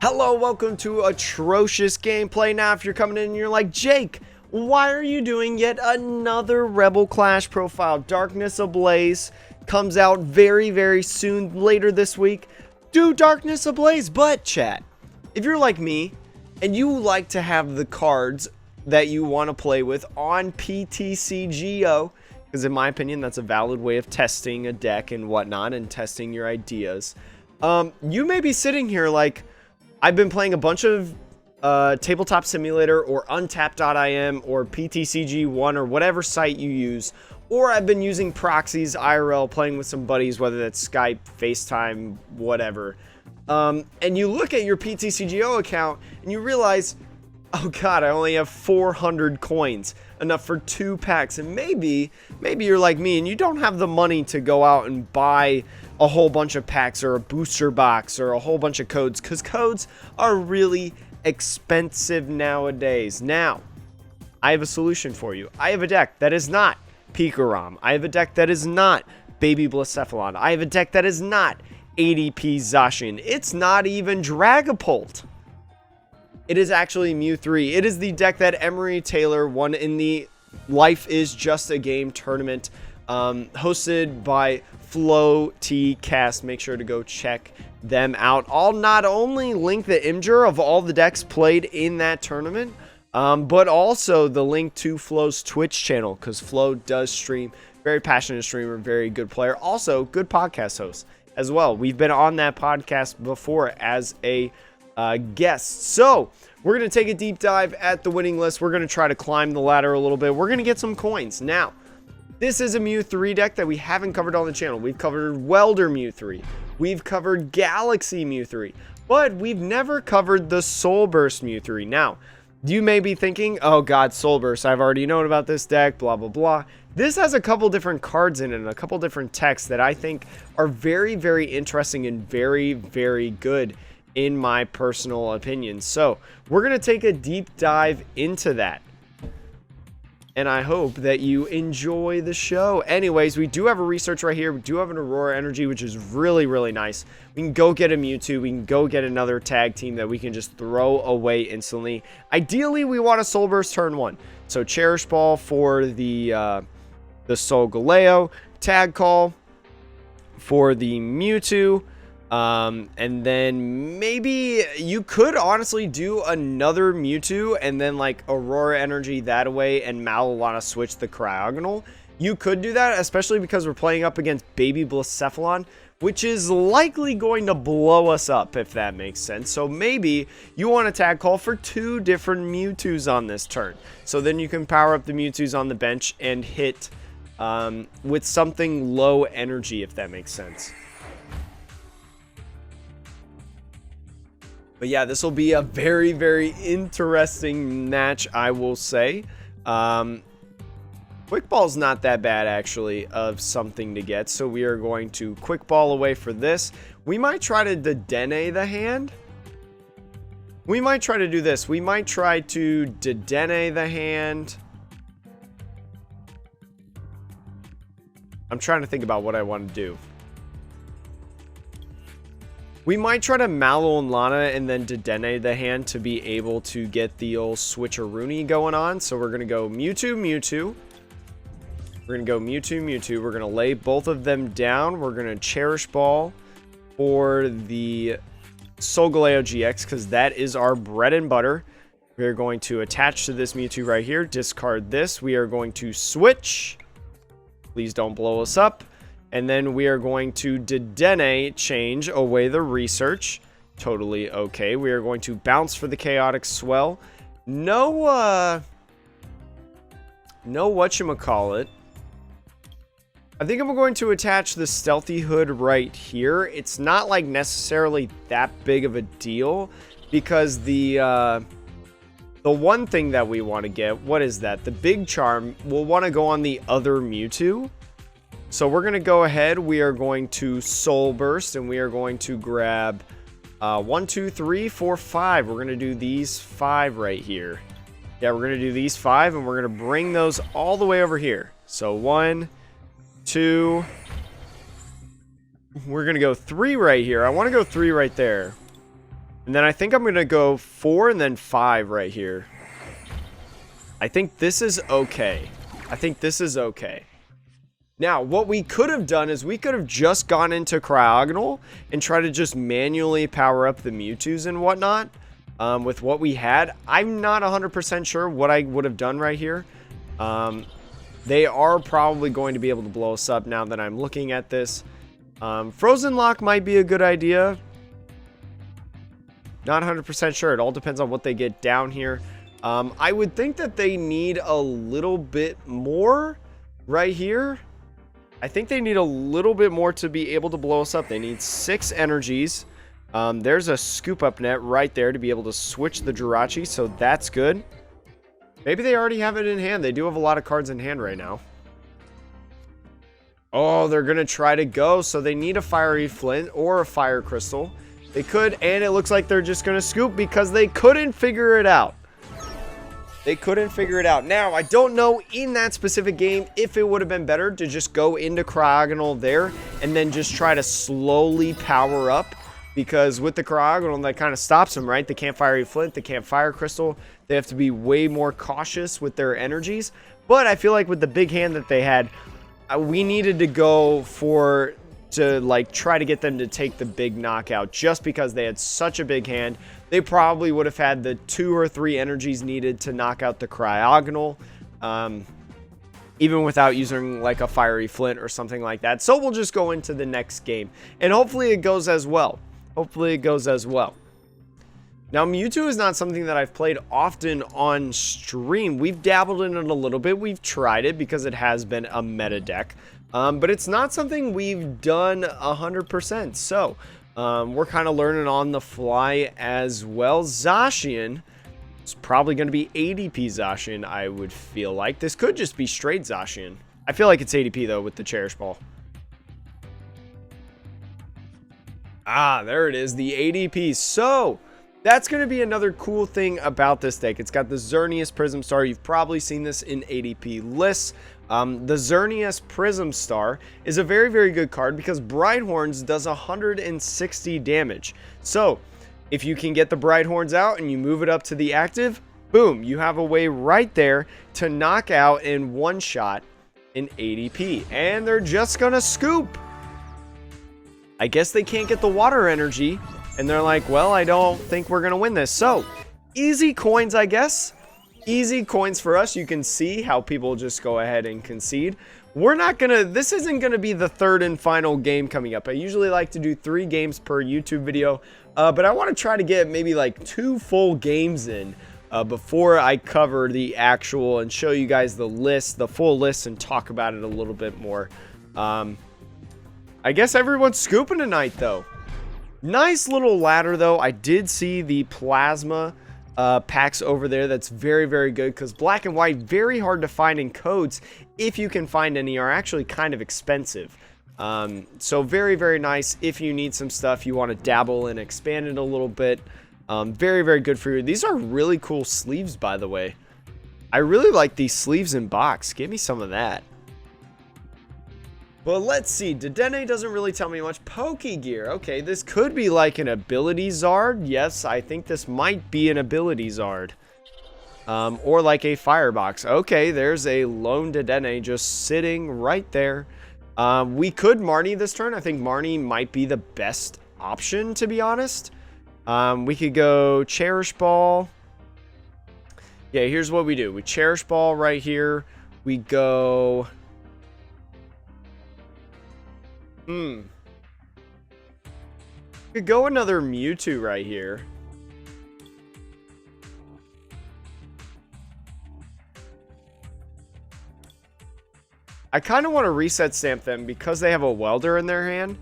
Hello, welcome to atrocious gameplay. Now, if you're coming in and you're like, Jake, why are you doing yet another Rebel Clash profile? Darkness Ablaze comes out very soon, later this week. Do Darkness Ablaze, but chat, if you're like me and you like to have the cards that you want to play with on PTCGO, because in my opinion, that's a valid way of testing a deck and whatnot and testing your ideas. You may be sitting here like, I've been playing a bunch of Tabletop Simulator or Untapped.im or PTCG1 or whatever site you use, or I've been using proxies IRL, playing with some buddies, whether that's Skype, FaceTime, whatever. And you look at your PTCGO account and you realize, oh god, I only have 400 coins, enough for 2 packs. And maybe you're like me and you don't have the money to go out and buy a whole bunch of packs or a booster box or a whole bunch of codes, because codes are really expensive nowadays. Now, I have a solution for you. I have a deck that is not Pika. I have a deck that is not Baby Blacephalon. I have a deck that is not ADP Zacian. It's not even Dragapult. It is actually Mew3. It is the deck that Emery Taylor won in the Life is Just a Game tournament, hosted by FlowTKast. Make sure to go check them out. I'll not only link the imgur of all the decks played in that tournament, but also the link to Flow's Twitch channel, because Flow does stream. Very passionate streamer, very good player. Also, good podcast host as well. We've been on that podcast before as a guest. So we're going to take a deep dive at the winning list. We're going to try to climb the ladder a little bit. We're going to get some coins. Now, this is a Mew3 deck that we haven't covered on the channel. We've covered Welder Mew3. We've covered Galaxy Mew3. But we've never covered the Sol Burst Mew3. Now, you may be thinking, oh god, Sol Burst, I've already known about this deck, blah, blah, blah. This has a couple different cards in it and a couple different texts that I think are very interesting and very good in my personal opinion. So, we're going to take a deep dive into that. And I hope that you enjoy the show. Anyways, we do have a research right here. We do have an Aurora Energy, which is really nice. We can go get a Mewtwo. We can go get another tag team that we can just throw away instantly. Ideally, we want a Sol Burst turn 1. So, Cherish Ball for the Solgaleo. Tag Call for the Mewtwo. And then maybe you could honestly do another Mewtwo and then like Aurora Energy that way and Malilana switch the Cryogonal. You could do that, especially because we're playing up against Baby Blacephalon, which is likely going to blow us up, if that makes sense. So maybe you want a tag call for 2 different Mewtwo's on this turn. So then you can power up the Mewtwo's on the bench and hit with something low energy, if that makes sense. But yeah, this will be a very interesting match, I will say. Quick Ball's not that bad, actually, of something to get. So we are going to Quick Ball away for this. We might try to Dedenne the hand. We might try to do this. We might try to Dedenne the hand. I'm trying to think about what I want to do. We might try to Malilana and then Dedenne the hand to be able to get the old switcheroony going on. So we're going to go Mewtwo. We're going to go Mewtwo. We're going to lay both of them down. We're going to Cherish Ball for the Solgaleo GX, because that is our bread and butter. We are going to attach to this Mewtwo right here. Discard this. We are going to switch. Please don't blow us up. And then we are going to Dedenne change away the research. Totally okay. We are going to bounce for the Chaotic Swell. No whatchamacallit. I think I'm going to attach the Stealthy Hood right here. It's not like necessarily that big of a deal, because the one thing that we want to get, what is that? The Big Charm will want to go on the other Mewtwo. So we're going to go ahead. We are going to Sol Burst, and we are going to grab 1, 2, 3, 4, 5. We're going to do these 5 right here. Yeah, we're going to do these 5, and we're going to bring those all the way over here. So 1, 2. We're going to go 3 right here. I want to go 3 right there. And then I think I'm going to go 4 and then 5 right here. I think this is okay. I think this is okay. Now, what we could have done is we could have just gone into Cryogonal and tried to just manually power up the Mewtwo's and whatnot with what we had. I'm not 100% sure what I would have done right here. They are probably going to be able to blow us up now that I'm looking at this. Frozen Lock might be a good idea. Not 100% sure. It all depends on what they get down here. I would think that they need a little bit more right here. I think they need a little bit more to be able to blow us up. They need 6 energies. There's a scoop up net right there to be able to switch the Jirachi, so that's good. Maybe they already have it in hand. They do have a lot of cards in hand right now. Oh, they're going to try to go, so they need a Fiery Flint or a Fire Crystal. They could, and it looks like they're just going to scoop because they couldn't figure it out. They couldn't figure it out. Now, I don't know in that specific game if it would have been better to just go into Cryogonal there and then just try to slowly power up. Because with the Cryogonal, that kind of stops them, right? They can't Fiery Flint, they can't Fire Crystal. They have to be way more cautious with their energies. But I feel like with the big hand that they had, we needed to go to like try to get them to take the big knockout just because they had such a big hand. They probably would have had the 2 or 3 energies needed to knock out the Cryogonal, even without using like a Fiery Flint or something like that. So we'll just go into the next game and hopefully it goes as well. Hopefully it goes as well. Now, Mewtwo is not something that I've played often on stream. We've dabbled in it a little bit. We've tried it because it has been a meta deck. But it's not something we've done 100%. So, we're kind of learning on the fly as well. Zacian is probably going to be ADP Zacian, I would feel like. This could just be straight Zacian. I feel like it's ADP, though, with the Cherish Ball. Ah, there it is, the ADP. So, that's going to be another cool thing about this deck. It's got the Xerneas Prism Star. You've probably seen this in ADP lists. The Xerneas Prism Star is a very, very good card because Brighthorns does 160 damage. So, if you can get the Brighthorns out and you move it up to the active, boom, you have a way right there to knock out in one shot in ADP. And they're just going to scoop. I guess they can't get the water energy. And they're like, well, I don't think we're going to win this. So, easy coins, I guess. Easy coins for us. You can see how people just go ahead and concede. We're not going to, this isn't going to be the third and final game coming up. I usually like to do 3 games per YouTube video. But I want to try to get maybe like 2 full games in before I cover the actual and show you guys the list, the full list, and talk about it a little bit more. I guess everyone's scooping tonight, though. Nice little ladder, though. I did see the plasma packs over there. That's very, very good because black and white, very hard to find in codes. If you can find any, are actually kind of expensive. So very, very nice if you need some stuff. You want to dabble and expand it a little bit. Very, very good for you. These are really cool sleeves, by the way. I really like these sleeves in box. Give me some of that. Well, let's see. Dedenne doesn't really tell me much. Pokegear. Okay, this could be like an ability Zard. Yes, I think this might be an ability Zard. Or like a Firebox. Okay, there's a lone Dedenne just sitting right there. We could Marnie this turn. I think Marnie might be the best option, to be honest. We could go Cherish Ball. Yeah, here's what we do. We Cherish Ball right here. We go... Could go another Mewtwo right here. I kind of want to reset stamp them because they have a welder in their hand.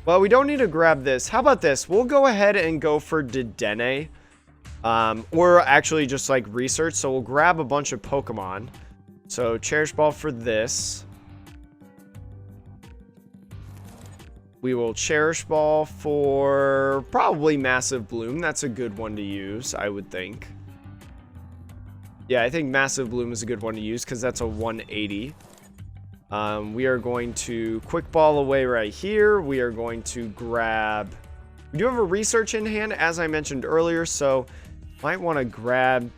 Well, we don't need to grab this. How about this? We'll go ahead and go for Dedenne. Or actually just like research. So we'll grab a bunch of Pokemon. So Cherish Ball for this. We will Cherish Ball for probably Massive Bloom. That's a good one to use, I would think. Yeah, I think Massive Bloom is a good one to use because that's a 180. We are going to Quick Ball away right here. We are going to grab We do have a research in hand, as I mentioned earlier, so might want to grab...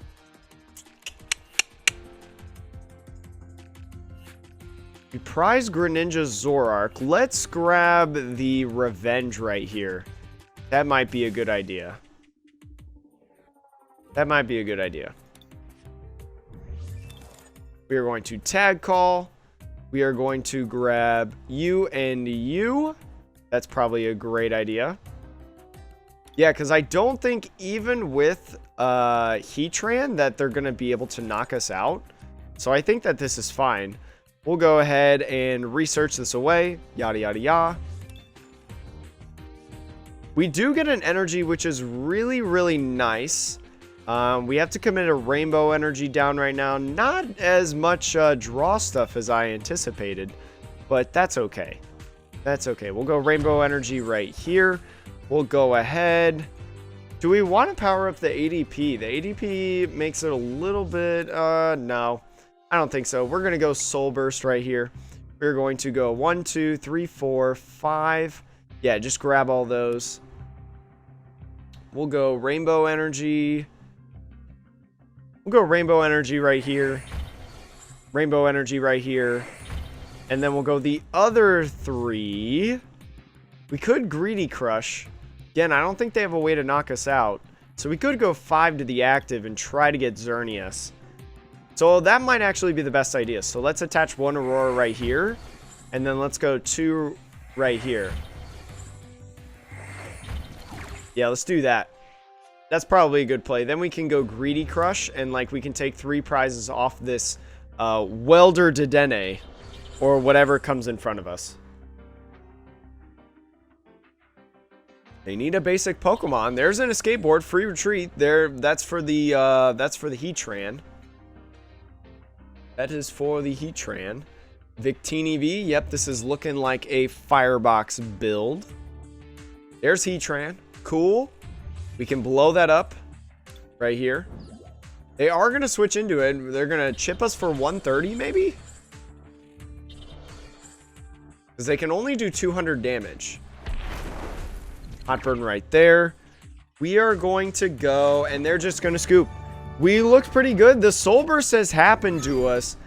We prize Greninja Zoroark. Let's grab the Revenge right here. That might be a good idea. That might be a good idea. We are going to tag call. We are going to grab you and you. That's probably a great idea. Yeah, because I don't think even with Heatran that they're going to be able to knock us out. So I think that this is fine. We'll go ahead and research this away. Yada, yada, yada. We do get an energy, which is really, really nice. We have to commit a rainbow energy down right now. Not as much draw stuff as I anticipated, but that's okay. That's okay. We'll go rainbow energy right here. We'll go ahead. Do we want to power up the ADP? The ADP makes it a little bit, no. I don't think so. We're going to go Sol Burst right here. We're going to go 1, 2, 3, 4, 5. Yeah, just grab all those. We'll go Rainbow Energy. We'll go Rainbow Energy right here. Rainbow Energy right here. And then we'll go the other 3. We could Greedy Crush. Again, I don't think they have a way to knock us out. So we could go 5 to the active and try to get Xerneas. So that might actually be the best idea. So let's attach 1 Aurora right here. And then let's go 2 right here. Yeah, let's do that. That's probably a good play. Then we can go Greedy Crush. And like we can take 3 prizes off this Welder Dedenne. Or whatever comes in front of us. They need a basic Pokemon. There's an escape board. Free retreat. There. That's for the Heatran. That is for the Heatran. Victini V. Yep, this is looking like a Firebox build. There's Heatran. Cool. We can blow that up right here. They are going to switch into it. They're going to chip us for 130 maybe? Because they can only do 200 damage. Hot burn right there. We are going to go, and they're just going to scoop. We looked pretty good. The Sol Burst has happened to us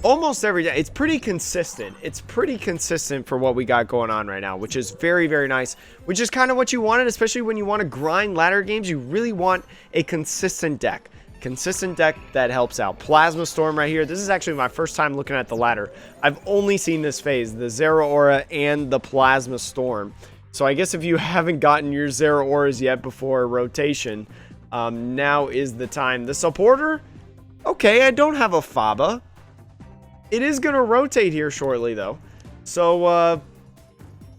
almost every day. It's pretty consistent. It's pretty consistent for what we got going on right now, which is very, very nice. Which is kind of what you wanted, especially when you want to grind ladder games. You really want a consistent deck. Consistent deck that helps out. Plasma Storm right here. This is actually my first time looking at the ladder. I've only seen this phase, the Zeraora and the Plasma Storm. So I guess if you haven't gotten your Zeraoras yet before rotation, now is the time. The supporter, okay, I don't have a Faba. It is going to rotate here shortly, though. So,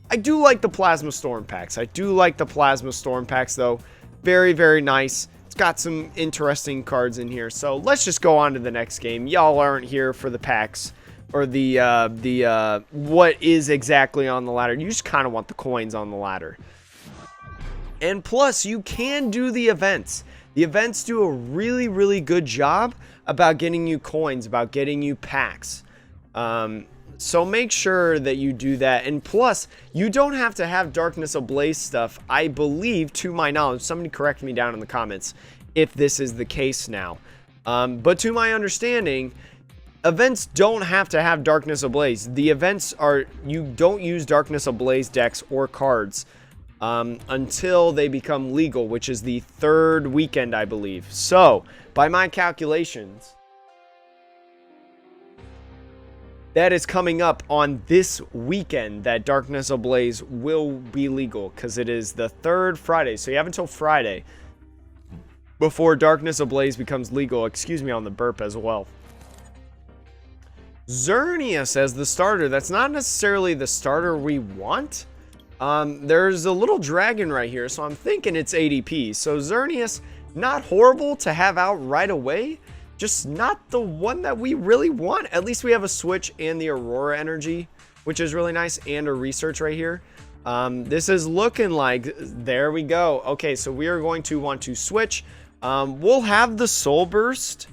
I do like the Plasma Storm packs. I do like the Plasma Storm packs, though. Very, very nice. It's got some interesting cards in here. So, let's just go on to the next game. Y'all aren't here for the packs or the what is exactly on the ladder. You just kind of want the coins on the ladder. And plus, you can do the events. The events do a really, really good job about getting you coins, about getting you packs. So make sure that you do that. And plus, you don't have to have Darkness Ablaze stuff, I believe, to my knowledge. Somebody correct me down in the comments if this is the case now. But to my understanding, events don't have to have Darkness Ablaze. The events are, you don't use Darkness Ablaze decks or cards until they become legal, which is the 3rd weekend, I believe. So, by my calculations, that is coming up on this weekend that Darkness Ablaze will be legal, because it is the 3rd Friday. So you have until Friday before Darkness Ablaze becomes legal. Excuse me on the burp as well. Xerneas as the starter. That's not necessarily the starter we want. There's a little dragon right here, so I'm thinking it's ADP. So Xerneas, not horrible to have out right away, just not the one that we really want. At least we have a switch and the Aurora energy, which is really nice, and a research right here. This is looking like, there we go. Okay, so we are going to want to switch. We'll have the Sol Burst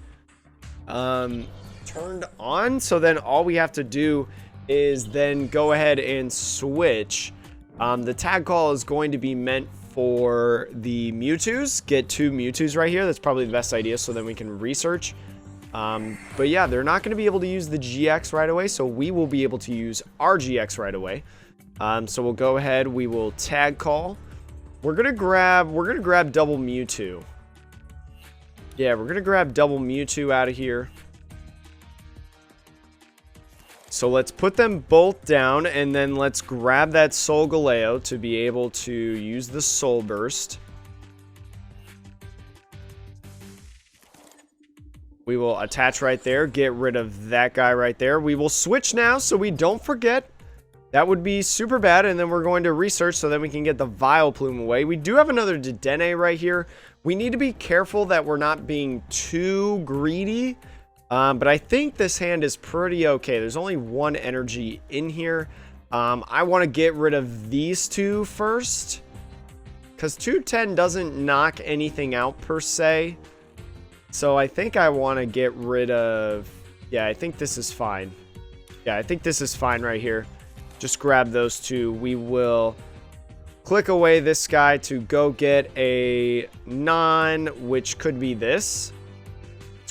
turned on, so then all we have to do is then go ahead and switch. The tag call is going to be meant for the Mewtwo's. Get 2 Mewtwo's right here. That's probably the best idea, so then we can research. But yeah, they're not going to be able to use the GX right away, so we will be able to use our GX right away. So we'll go ahead, we will tag call. We're gonna grab double Mewtwo. Yeah, we're gonna grab double Mewtwo out of here. So let's put them both down, and then let's grab that Solgaleo to be able to use the Sol Burst. We will attach right there, get rid of that guy right there. We will switch now so we don't forget. That would be super bad, and then we're going to research so that we can get the Vileplume away. We do have another Dedenne right here. We need to be careful that we're not being too greedy. But I think this hand is pretty okay. There's only 1 energy in here. I want to get rid of these 2 first, because 210 doesn't knock anything out per se. So I think I want to get rid of... Yeah, I think this is fine. Yeah, I think this is fine right here. Just grab those 2. We will click away this guy to go get a non, which could be this.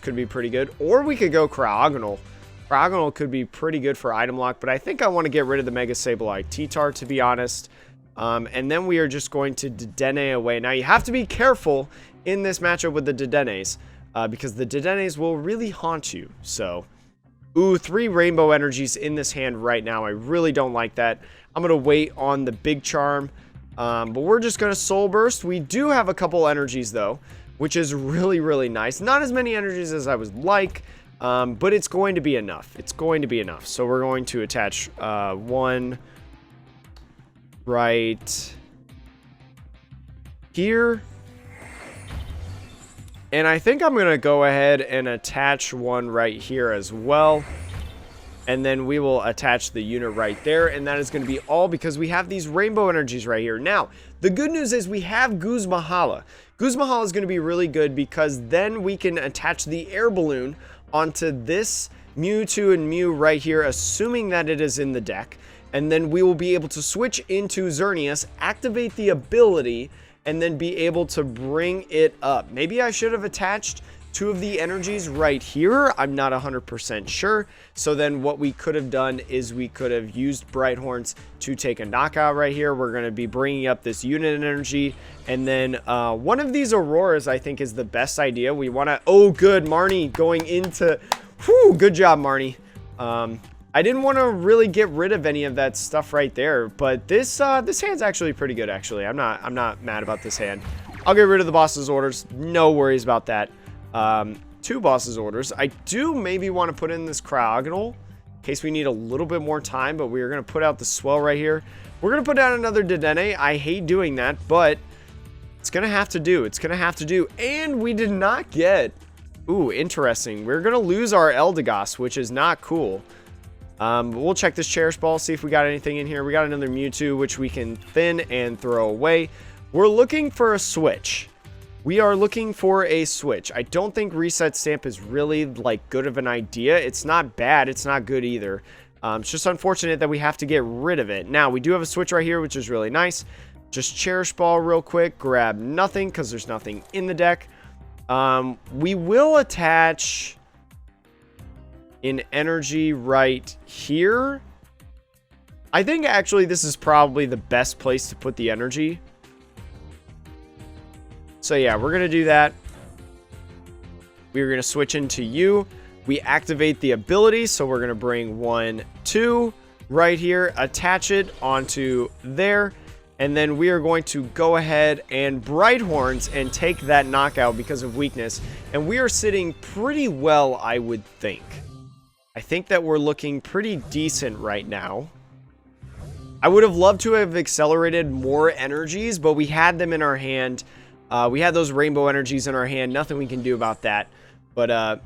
Could be pretty good, or we could go Cryogonal. Cryogonal could be pretty good for item lock, but I think I want to get rid of the Mega Sableye T-Tar, to be honest. And then we are just going to Dedenne away. Now you have to be careful in this matchup with the Dedennes, because the Dedennes will really haunt you. So, ooh, 3 rainbow energies in this hand right now. I really don't like that. I'm gonna wait on the big charm, but we're just gonna Sol Burst. We do have a couple energies though, which is really, really nice. Not as many energies as I would like, but it's going to be enough. It's going to be enough. So we're going to attach 1 right here. And I think I'm going to go ahead and attach 1 right here as well. And then we will attach the unit right there. And that is going to be all because we have these rainbow energies right here. Now, the good news is we have Guzmahala. Guzmahala is going to be really good because then we can attach the air balloon onto this Mewtwo and Mew right here, assuming that it is in the deck. And then we will be able to switch into Xerneas, activate the ability, and then be able to bring it up. Maybe I should have attached 2 of the energies right here. I'm not 100% sure. So then what we could have done is we could have used Bright Horns to take a knockout right here. We're going to be bringing up this unit energy. And then one of these Auroras I think is the best idea. We want to... Oh, good. Marnie going into... Whew, good job, Marnie. I didn't want to really get rid of any of that stuff right there. But this hand's actually pretty good, actually. I'm not mad about this hand. I'll get rid of the boss's orders. No worries about that. 2 boss's orders. I do maybe want to put in this Cryogonal in case we need a little bit more time, but we are going to put out the Swell right here. We're going to put down another Dedenne. I hate doing that, but it's going to have to do. It's going to have to do. And we did not get... Ooh, interesting. We're going to lose our Eldegoss, which is not cool. We'll check this Cherish Ball, see if we got anything in here. We got another Mewtwo, which we can thin and throw away. We're looking for a switch. We are looking for a switch. I don't think Reset Stamp is really, like, good of an idea. It's not bad. It's not good either. It's just unfortunate that we have to get rid of it. Now, we do have a switch right here, which is really nice. Just Cherish Ball real quick. Grab nothing, because there's nothing in the deck. We will attach an energy right here. I think, actually, this is probably the best place to put the energy. So yeah, we're going to do that. We're going to switch into you. We activate the ability, so we're going to bring 1, 2 right here, attach it onto there, and then we are going to go ahead and Bright Horns and take that knockout because of weakness. And we are sitting pretty well, I would think. I think that we're looking pretty decent right now. I would have loved to have accelerated more energies, but we had them in our hand. We had those rainbow energies in our hand. Nothing we can do about that. But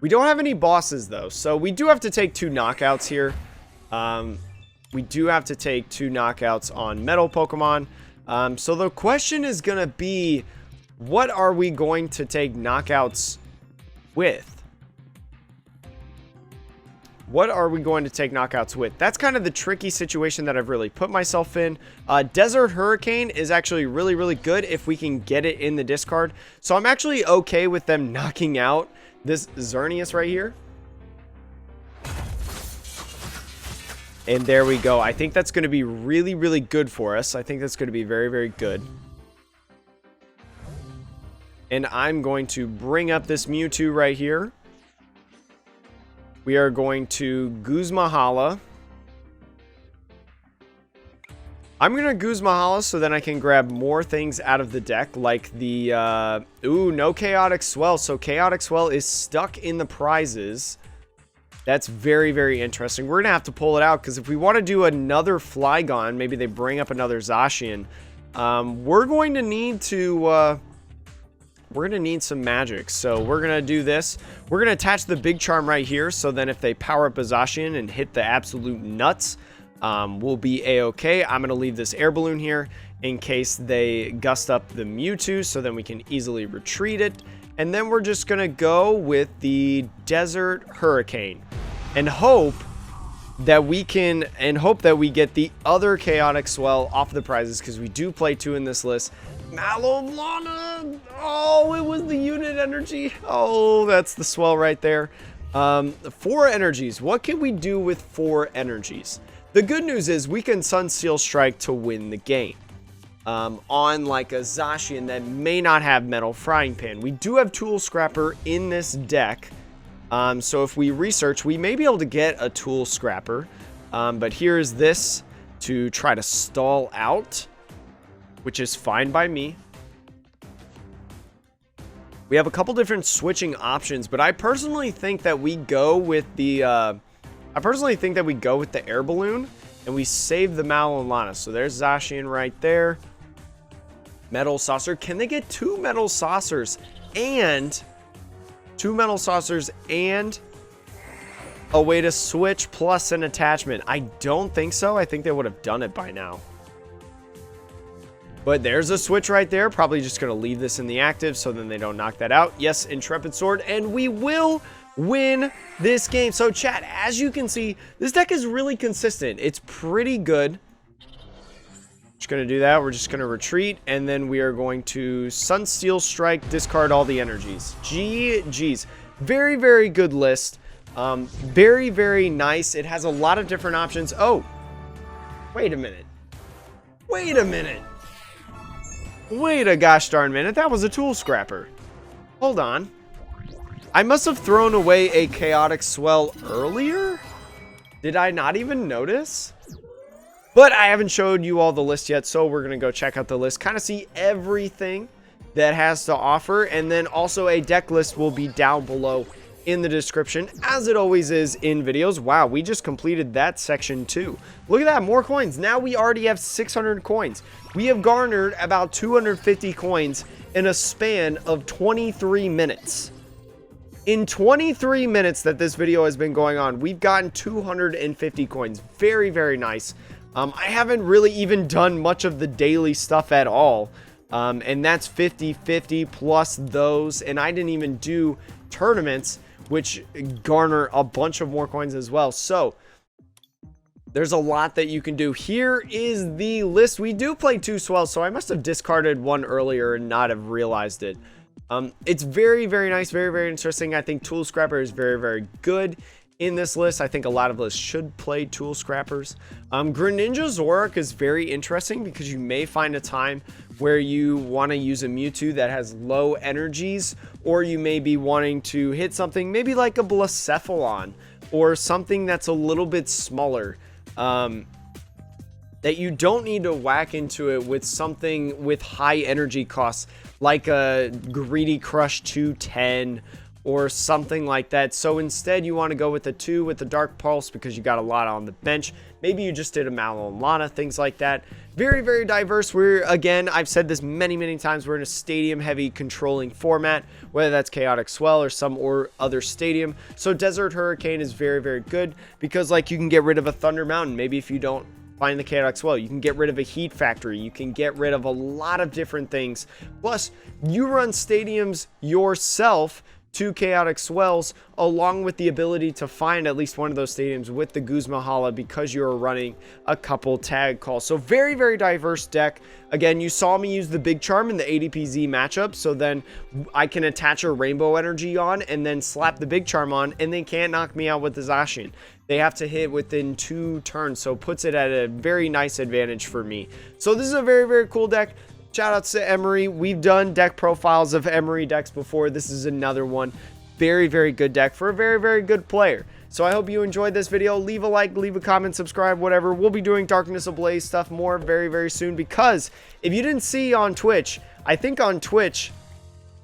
we don't have any bosses, though. So we do have to take 2 knockouts here. We do have to take 2 knockouts on metal Pokemon. So the question is going to be, what are we going to take knockouts with? what are we going to take knockouts with? That's kind of the tricky situation that I've really put myself in. Desert Hurricane is actually really, really good if we can get it in the discard. So I'm actually okay with them knocking out this Xerneas right here. And there we go. I think that's going to be really, really good for us. I think that's going to be very, very good. And I'm going to bring up this Mewtwo right here. We are going to Guzmahala. I'm going to Guzmahala so then I can grab more things out of the deck, like the... ooh, no Chaotic Swell. So Chaotic Swell is stuck in the prizes. That's very, very interesting. We're going to have to pull it out, because if we want to do another Flygon, maybe they bring up another Zacian, we're going to need to... we're going to need some magic. So we're going to do this. We're going to attach the Big Charm right here. So then if they power up a Zacian and hit the absolute nuts, we'll be A-okay. I'm going to leave this air balloon here in case they gust up the Mewtwo. So then we can easily retreat it. And then we're just going to go with the Desert Hurricane and hope that we can, we get the other Chaotic Swell off the prizes, because we do play 2 in this list. Malolana! Oh, it was the unit energy. Oh, that's the swell right there. 4 energies. What can we do with 4 energies? The good news is we can Sunsteel Strike to win the game. On like a Zacian that may not have Metal Frying Pan. We do have Tool Scrapper in this deck. So if we research, we may be able to get a Tool Scrapper. But here's this to try to stall out, which is fine by me. We have a couple different switching options, but I personally think that we go with the air balloon and we save the Malolana. So there's Zacian right there. Metal Saucer. Can they get 2 Metal Saucers and 2 Metal Saucers and a way to switch plus an attachment? I don't think so. I think they would have done it by now. But there's a switch right there. Probably just going to leave this in the active so then they don't knock that out. Yes, Intrepid Sword. And we will win this game. So chat, as you can see, this deck is really consistent. It's pretty good. Just going to do that. We're just going to retreat. And then we are going to Sunsteel Strike, discard all the energies. GG's. Very, very good list. Very, very nice. It has a lot of different options. Oh, wait a minute. Wait a minute. Wait a gosh darn minute. That was a Tool Scrapper. Hold on. I must have thrown away a Chaotic Swell earlier? Did I not even notice? But I haven't showed you all the list yet, so we're going to go check out the list. Kind of see everything that has to offer. And then also a deck list will be down below in the description, as it always is in videos. Wow, we just completed that section too. Look at that, more coins. Now we already have 600 coins. We have garnered about 250 coins in a span of 23 minutes. In 23 minutes that this video has been going on, we've gotten 250 coins. Very, very nice. I haven't really even done much of the daily stuff at all. And that's 50-50 plus those. And I didn't even do tournaments, which garner a bunch of more coins as well. So there's a lot that you can do. Here is the list. We do play 2 swells, so I must have discarded one earlier and not have realized it. It's very, very nice, very, very interesting. I think Tool Scrapper is very, very good in this list. I think a lot of lists should play Tool Scrappers. Greninja Zoroark is very interesting because you may find a time where you want to use a Mewtwo that has low energies, or you may be wanting to hit something maybe like a Blacephalon or something that's a little bit smaller, that you don't need to whack into it with something with high energy costs like a Greedy Crush 210 or something like that. So instead you want to go with the 2 with the Dark Pulse because you got a lot on the bench. Maybe you just did a Malolana, things like that. Very, very diverse. We're, again, I've said this many, many times, we're in a stadium heavy controlling format, whether that's Chaotic Swell or some or other stadium. So Desert Hurricane is very, very good because like you can get rid of a Thunder Mountain. Maybe if you don't find the Chaotic Swell, you can get rid of a Heat Factory, you can get rid of a lot of different things. Plus you run stadiums yourself 2 Chaotic Swells, along with the ability to find at least one of those stadiums with the Guzma Hala because you're running a couple tag calls. So very, very diverse deck. Again, you saw me use the Big Charm in the ADPZ matchup, so then I can attach a Rainbow Energy on and then slap the Big Charm on, and they can't knock me out with the Zacian. They have to hit within 2 turns, so puts it at a very nice advantage for me. So this is a very, very cool deck. Shout outs to Emery. We've done deck profiles of Emery decks before. This is another one. Very, very good deck for a very, very good player. So I hope you enjoyed this video. Leave a like, leave a comment, subscribe, whatever. We'll be doing Darkness Ablaze stuff more very, very soon, because if you didn't see on Twitch, I think on Twitch,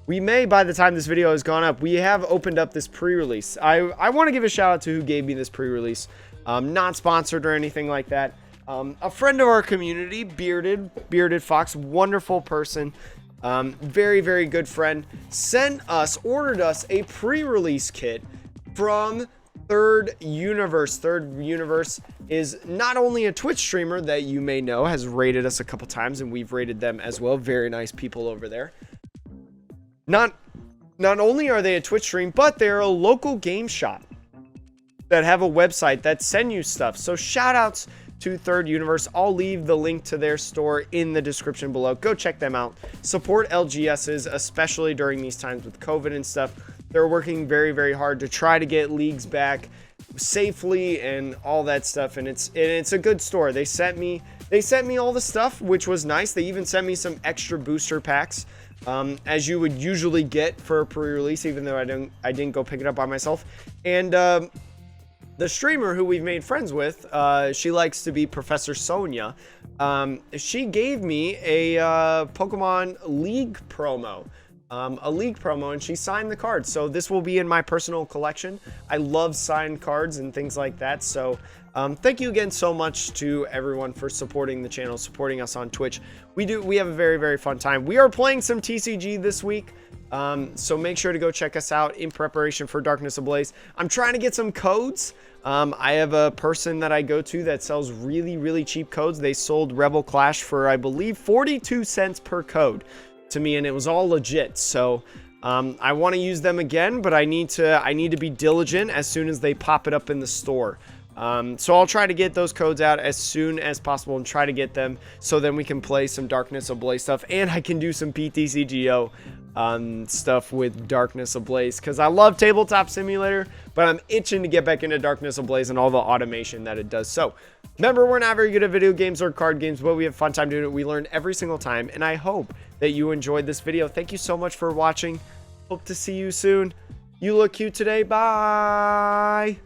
we may, by the time this video has gone up, we have opened up this pre-release. I want to give a shout out to who gave me this pre-release. Not sponsored or anything like that. A friend of our community, Bearded Fox, wonderful person, very, very good friend, ordered us a pre-release kit from Third Universe. Third Universe is not only a Twitch streamer that you may know, has rated us a couple times, and we've rated them as well. Very nice people over there. Not only are they a Twitch stream, but they're a local game shop that have a website that send you stuff. So shout outs to Third Universe. I'll leave the link to their store in the description below. Go check them out. Support LGSs, especially during these times with COVID and stuff. They're working very, very hard to try to get leagues back safely and all that stuff. And it's a good store. They sent me all the stuff, which was nice. They even sent me some extra booster packs, as you would usually get for a pre-release, even though I didn't go pick it up by myself. And the streamer who we've made friends with, she likes to be Professor Sonia. She gave me a Pokemon League promo. And she signed the card. So this will be in my personal collection. I love signed cards and things like that. So thank you again so much to everyone for supporting the channel, supporting us on Twitch. We have a very, very fun time. We are playing some TCG this week. So make sure to go check us out in preparation for Darkness Ablaze. I'm trying to get some codes. I have a person that I go to that sells really, really cheap codes. They sold Rebel Clash for, I believe, 42 cents per code to me, and it was all legit. So I want to use them again, but I need to be diligent as soon as they pop it up in the store. So I'll try to get those codes out as soon as possible and try to get them so then we can play some Darkness Ablaze stuff, and I can do some PTCGO stuff with Darkness Ablaze, because I love Tabletop Simulator, but I'm itching to get back into Darkness Ablaze and all the automation that it does. So remember, we're not very good at video games or card games, but we have fun time doing it. We learn every single time, and I hope that you enjoyed this video. Thank you so much for watching. Hope to see you soon. You look cute today. Bye.